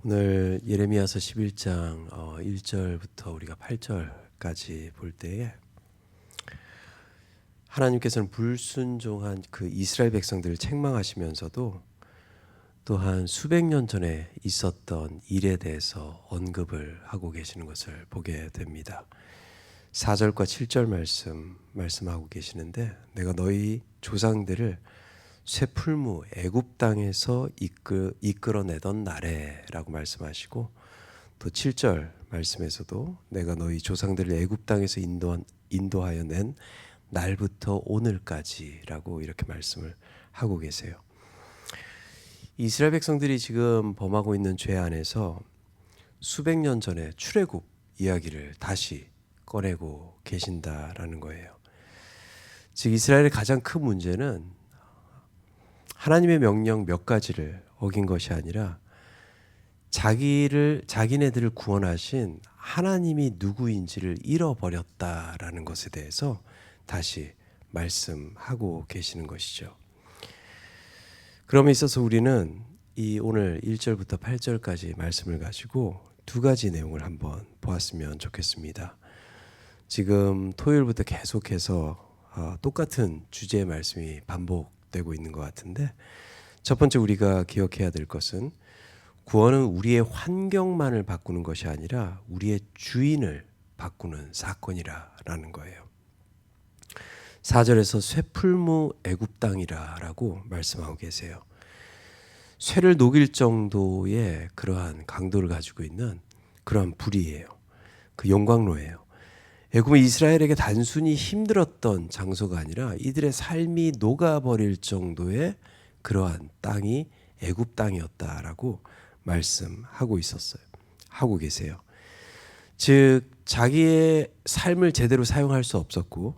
오늘 예레미야서 11장 1절부터 우리가 8절까지 볼 때에 하나님께서는 불순종한 그 이스라엘 백성들을 책망하시면서도 또한 수백 년 전에 있었던 일에 대해서 언급을 하고 계시는 것을 보게 됩니다. 4절과 7절 말씀하고 계시는데, 내가 너희 조상들을 쇠풀무 애굽 땅에서 이끌어내던 날에라고 말씀하시고, 또 7절 말씀에서도 내가 너희 조상들을 애굽 땅에서 인도하여 낸 날부터 오늘까지라고 이렇게 말씀을 하고 계세요. 이스라엘 백성들이 지금 범하고 있는 죄 안에서 수백 년 전에 출애굽 이야기를 다시 꺼내고 계신다라는 거예요. 즉 이스라엘의 가장 큰 문제는 하나님의 명령 몇 가지를 어긴 것이 아니라 자기네들을 구원하신 하나님이 누구인지를 잃어버렸다라는 것에 대해서 다시 말씀하고 계시는 것이죠. 그럼에 있어서 우리는 이 오늘 1절부터 8절까지 말씀을 가지고 두 가지 내용을 한번 보았으면 좋겠습니다. 지금 토요일부터 계속해서 똑같은 주제의 말씀이 반복되고 있는 것 같은데, 첫 번째 우리가 기억해야 될 것은 구원은 우리의 환경만을 바꾸는 것이 아니라 우리의 주인을 바꾸는 사건이라는 거예요. 4절에서 쇠풀무 애굽 땅이라고 말씀하고 계세요. 쇠를 녹일 정도의 그러한 강도를 가지고 있는 그러한 불이에요. 그 용광로예요. 애굽은 이스라엘에게 단순히 힘들었던 장소가 아니라 이들의 삶이 녹아버릴 정도의 그러한 땅이 애굽 땅이었다라고 말씀하고 있었어요. 하고 계세요. 즉 자기의 삶을 제대로 사용할 수 없었고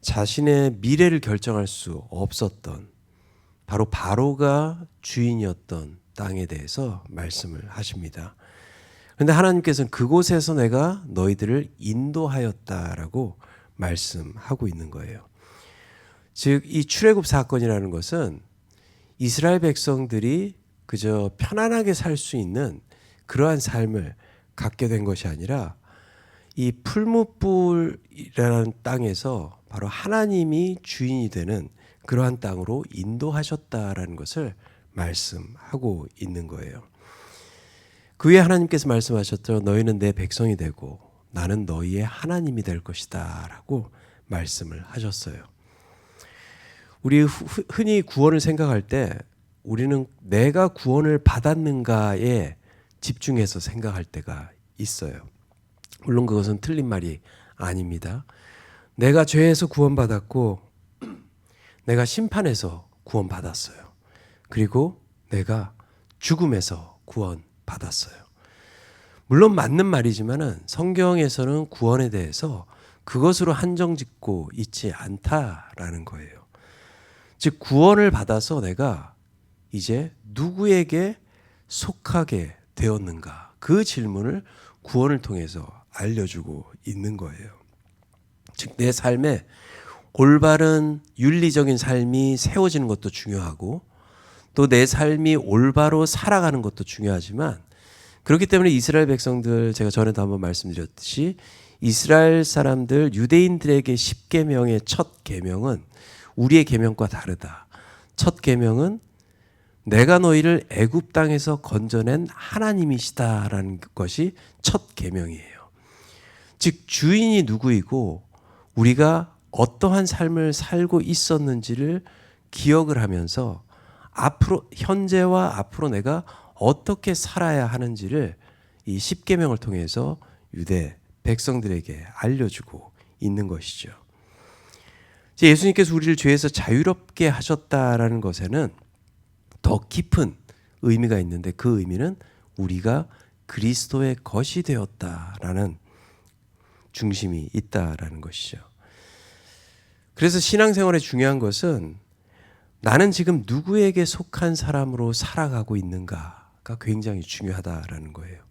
자신의 미래를 결정할 수 없었던 바로 바로가 주인이었던 땅에 대해서 말씀을 하십니다. 그런데 하나님께서는 그곳에서 내가 너희들을 인도하였다라고 말씀하고 있는 거예요. 즉 이 출애굽 사건이라는 것은 이스라엘 백성들이 그저 편안하게 살 수 있는 그러한 삶을 갖게 된 것이 아니라 이 풀무불이라는 땅에서 바로 하나님이 주인이 되는 그러한 땅으로 인도하셨다라는 것을 말씀하고 있는 거예요. 그 후에 하나님께서 말씀하셨죠. 너희는 내 백성이 되고 나는 너희의 하나님이 될 것이다 라고 말씀을 하셨어요. 우리 흔히 구원을 생각할 때 우리는 내가 구원을 받았는가에 집중해서 생각할 때가 있어요. 물론 그것은 틀린 말이 아닙니다. 내가 죄에서 구원받았고 내가 심판에서 구원받았어요. 그리고 내가 죽음에서 구원받았어요. 물론 맞는 말이지만은 성경에서는 구원에 대해서 그것으로 한정짓고 있지 않다라는 거예요. 즉 구원을 받아서 내가 이제 누구에게 속하게 되었는가, 그 질문을 구원을 통해서 알려주고 있는 거예요. 즉 내 삶에 올바른 윤리적인 삶이 세워지는 것도 중요하고 또 내 삶이 올바로 살아가는 것도 중요하지만, 그렇기 때문에 이스라엘 백성들, 제가 전에도 한번 말씀드렸듯이 이스라엘 사람들 유대인들에게 10계명의 첫 계명은 우리의 계명과 다르다. 첫 계명은 내가 너희를 애굽 땅에서 건져낸 하나님이시다라는 것이 첫 계명이에요. 즉 주인이 누구이고 우리가 어떠한 삶을 살고 있었는지를 기억을 하면서 앞으로, 현재와 앞으로 내가 어떻게 살아야 하는지를 이 10계명을 통해서 유대 백성들에게 알려주고 있는 것이죠. 예수님께서 우리를 죄에서 자유롭게 하셨다라는 것에는 더 깊은 의미가 있는데, 그 의미는 우리가 그리스도의 것이 되었다라는 중심이 있다라는 것이죠. 그래서 신앙생활에 중요한 것은 나는 지금 누구에게 속한 사람으로 살아가고 있는가가 굉장히 중요하다라는 거예요.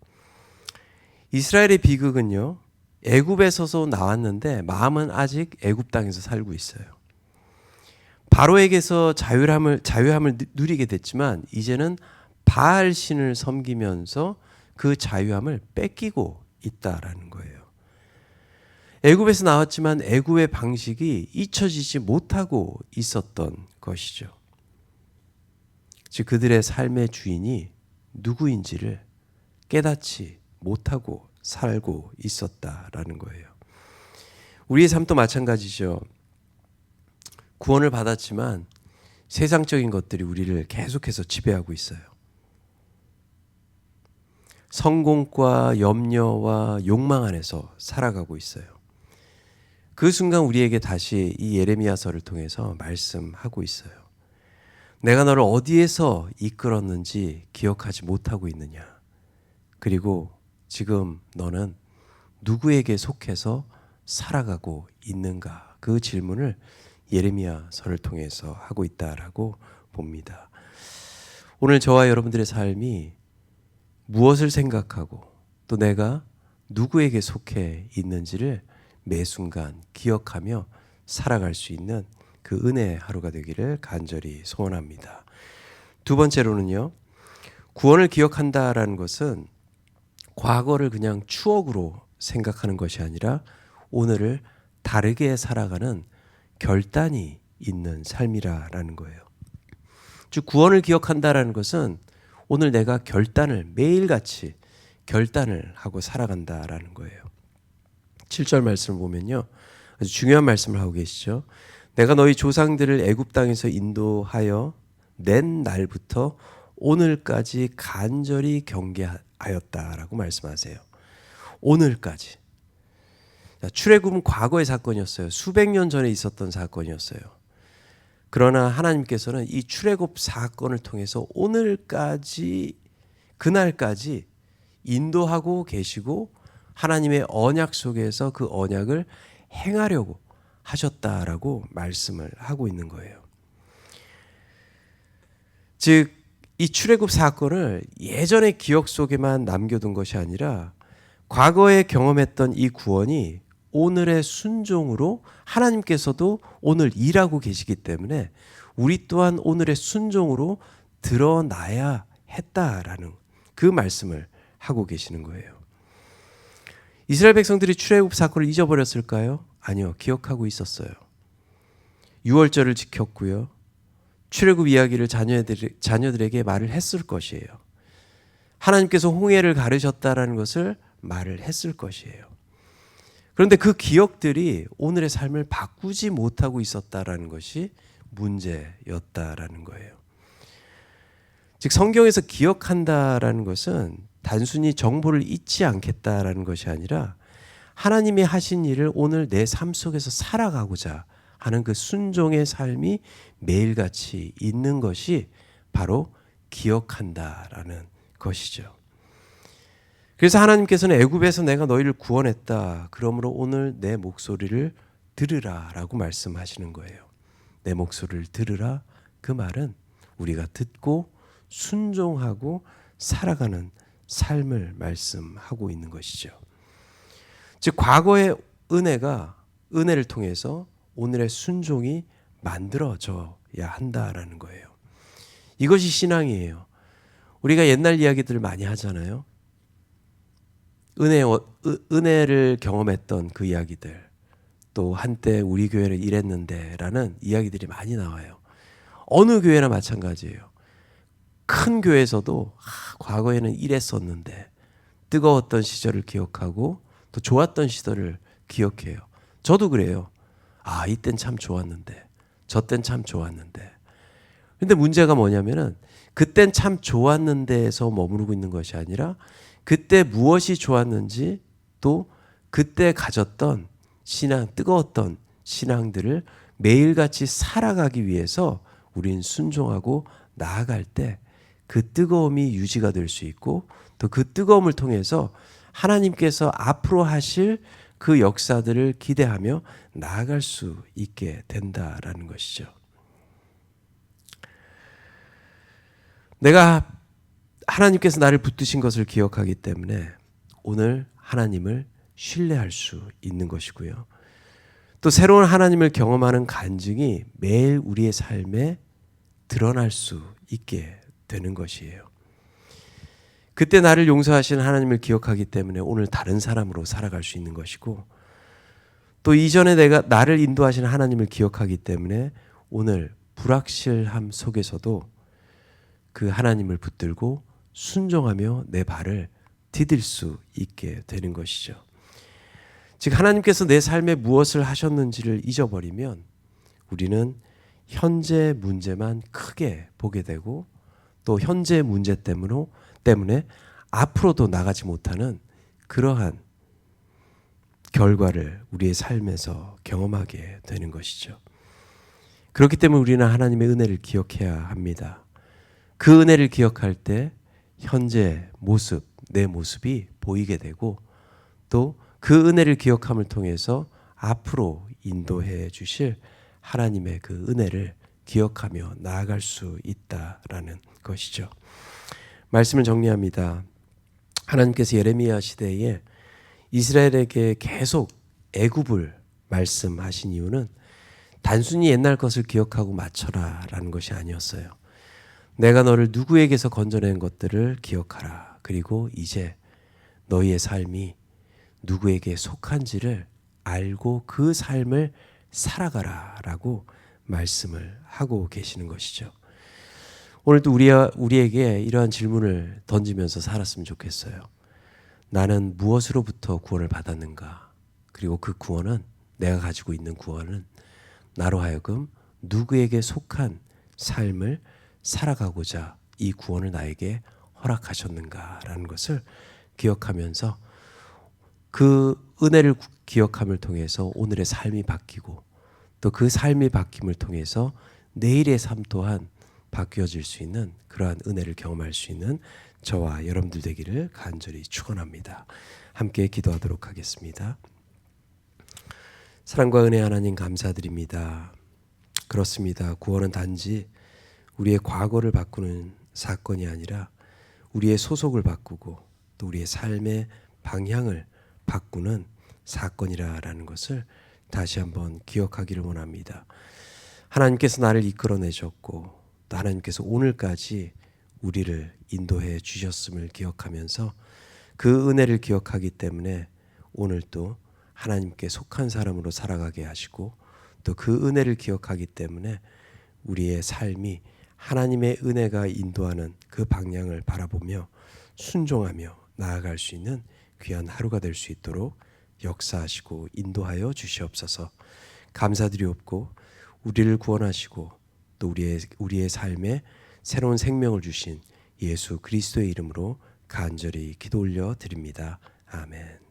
이스라엘의 비극은요, 애굽에서도 나왔는데 마음은 아직 애굽 땅에서 살고 있어요. 바로에게서 자유함을 누리게 됐지만 이제는 바알 신을 섬기면서 그 자유함을 뺏기고 있다라는 거예요. 애굽에서 나왔지만 애굽의 방식이 잊혀지지 못하고 있었던 것이죠. 즉 그들의 삶의 주인이 누구인지를 깨닫지 못하고 살고 있었다라는 거예요. 우리의 삶도 마찬가지죠. 구원을 받았지만 세상적인 것들이 우리를 계속해서 지배하고 있어요. 성공과 염려와 욕망 안에서 살아가고 있어요. 그 순간 우리에게 다시 이 예레미야서를 통해서 말씀하고 있어요. 내가 너를 어디에서 이끌었는지 기억하지 못하고 있느냐. 그리고 지금 너는 누구에게 속해서 살아가고 있는가. 그 질문을 예레미야서를 통해서 하고 있다라고 봅니다. 오늘 저와 여러분들의 삶이 무엇을 생각하고 또 내가 누구에게 속해 있는지를 매 순간 기억하며 살아갈 수 있는 그 은혜의 하루가 되기를 간절히 소원합니다. 두 번째로는요. 구원을 기억한다라는 것은 과거를 그냥 추억으로 생각하는 것이 아니라 오늘을 다르게 살아가는 결단이 있는 삶이라는 거예요. 즉 구원을 기억한다라는 것은 오늘 내가 결단을 매일같이 결단을 하고 살아간다라는 거예요. 7절 말씀을 보면요. 아주 중요한 말씀을 하고 계시죠. 내가 너희 조상들을 애굽 땅에서 인도하여 낸 날부터 오늘까지 간절히 경계하였다라고 말씀하세요. 오늘까지. 출애굽은 과거의 사건이었어요. 수백 년 전에 있었던 사건이었어요. 그러나 하나님께서는 이 출애굽 사건을 통해서 오늘까지 그날까지 인도하고 계시고 하나님의 언약 속에서 그 언약을 행하려고 하셨다라고 말씀을 하고 있는 거예요. 즉 이 출애굽 사건을 예전의 기억 속에만 남겨둔 것이 아니라 과거에 경험했던 이 구원이 오늘의 순종으로 하나님께서도 오늘 일하고 계시기 때문에 우리 또한 오늘의 순종으로 드러나야 했다라는 그 말씀을 하고 계시는 거예요. 이스라엘 백성들이 출애굽 사건을 잊어버렸을까요? 아니요. 기억하고 있었어요. 유월절을 지켰고요. 출애굽 이야기를 자녀들에게 말을 했을 것이에요. 하나님께서 홍해를 가르셨다라는 것을 말을 했을 것이에요. 그런데 그 기억들이 오늘의 삶을 바꾸지 못하고 있었다라는 것이 문제였다라는 거예요. 즉 성경에서 기억한다라는 것은 단순히 정보를 잊지 않겠다라는 것이 아니라 하나님이 하신 일을 오늘 내 삶 속에서 살아가고자 하는 그 순종의 삶이 매일같이 있는 것이 바로 기억한다라는 것이죠. 그래서 하나님께서는 애굽에서 내가 너희를 구원했다. 그러므로 오늘 내 목소리를 들으라라고 말씀하시는 거예요. 내 목소리를 들으라. 그 말은 우리가 듣고 순종하고 살아가는 삶을 말씀하고 있는 것이죠. 즉 과거의 은혜를 통해서 오늘의 순종이 만들어져야 한다라는 거예요. 이것이 신앙이에요. 우리가 옛날 이야기들을 많이 하잖아요. 은혜를 경험했던 그 이야기들, 또 한때 우리 교회를 이랬는데 라는 이야기들이 많이 나와요. 어느 교회나 마찬가지예요. 큰 교회에서도 과거에는 이랬었는데 뜨거웠던 시절을 기억하고 또 좋았던 시절을 기억해요. 저도 그래요. 이땐 참 좋았는데 저땐 참 좋았는데. 근데 문제가 뭐냐면은 그땐 참 좋았는데에서 머무르고 있는 것이 아니라 그때 무엇이 좋았는지 또 그때 가졌던 신앙, 뜨거웠던 신앙들을 매일같이 살아가기 위해서 우린 순종하고 나아갈 때 그 뜨거움이 유지가 될 수 있고 또 그 뜨거움을 통해서 하나님께서 앞으로 하실 그 역사들을 기대하며 나아갈 수 있게 된다라는 것이죠. 내가 하나님께서 나를 붙드신 것을 기억하기 때문에 오늘 하나님을 신뢰할 수 있는 것이고요. 또 새로운 하나님을 경험하는 간증이 매일 우리의 삶에 드러날 수 있게 되는 것이에요. 그때 나를 용서하신 하나님을 기억하기 때문에 오늘 다른 사람으로 살아갈 수 있는 것이고, 또 이전에 나를 인도하신 하나님을 기억하기 때문에 오늘 불확실함 속에서도 그 하나님을 붙들고 순종하며 내 발을 디딜 수 있게 되는 것이죠. 즉 하나님께서 내 삶에 무엇을 하셨는지를 잊어버리면 우리는 현재 문제만 크게 보게 되고, 또 현재 문제 때문에 앞으로도 나가지 못하는 그러한 결과를 우리의 삶에서 경험하게 되는 것이죠. 그렇기 때문에 우리는 하나님의 은혜를 기억해야 합니다. 그 은혜를 기억할 때 현재 모습, 내 모습이 보이게 되고, 또 그 은혜를 기억함을 통해서 앞으로 인도해 주실 하나님의 그 은혜를 기억하며 나아갈 수 있다라는 것이죠. 말씀을 정리합니다. 하나님께서 예레미야 시대에 이스라엘에게 계속 애굽을 말씀하신 이유는 단순히 옛날 것을 기억하고 맞춰라 라는 것이 아니었어요. 내가 너를 누구에게서 건져낸 것들을 기억하라. 그리고 이제 너희의 삶이 누구에게 속한지를 알고 그 삶을 살아가라 라고 말씀을 하고 계시는 것이죠. 오늘도 우리에게 이러한 질문을 던지면서 살았으면 좋겠어요. 나는 무엇으로부터 구원을 받았는가? 그리고 그 구원은, 내가 가지고 있는 구원은 나로 하여금 누구에게 속한 삶을 살아가고자 이 구원을 나에게 허락하셨는가라는 것을 기억하면서 그 은혜를 기억함을 통해서 오늘의 삶이 바뀌고, 또 그 삶이 바뀜을 통해서 내일의 삶 또한 바뀌어질 수 있는 그러한 은혜를 경험할 수 있는 저와 여러분들 되기를 간절히 축원합니다. 함께 기도하도록 하겠습니다. 사랑과 은혜 하나님 감사드립니다. 그렇습니다. 구원은 단지 우리의 과거를 바꾸는 사건이 아니라 우리의 소속을 바꾸고 또 우리의 삶의 방향을 바꾸는 사건이라는 것을 다시 한번 기억하기를 원합니다. 하나님께서 나를 이끌어내셨고 또 하나님께서 오늘까지 우리를 인도해 주셨음을 기억하면서 그 은혜를 기억하기 때문에 오늘 또 하나님께 속한 사람으로 살아가게 하시고, 또 그 은혜를 기억하기 때문에 우리의 삶이 하나님의 은혜가 인도하는 그 방향을 바라보며 순종하며 나아갈 수 있는 귀한 하루가 될 수 있도록 역사하시고 인도하여 주시옵소서. 감사드리옵고 우리를 구원하시고 또 우리의 삶에 새로운 생명을 주신 예수 그리스도의 이름으로 간절히 기도 올려 드립니다. 아멘.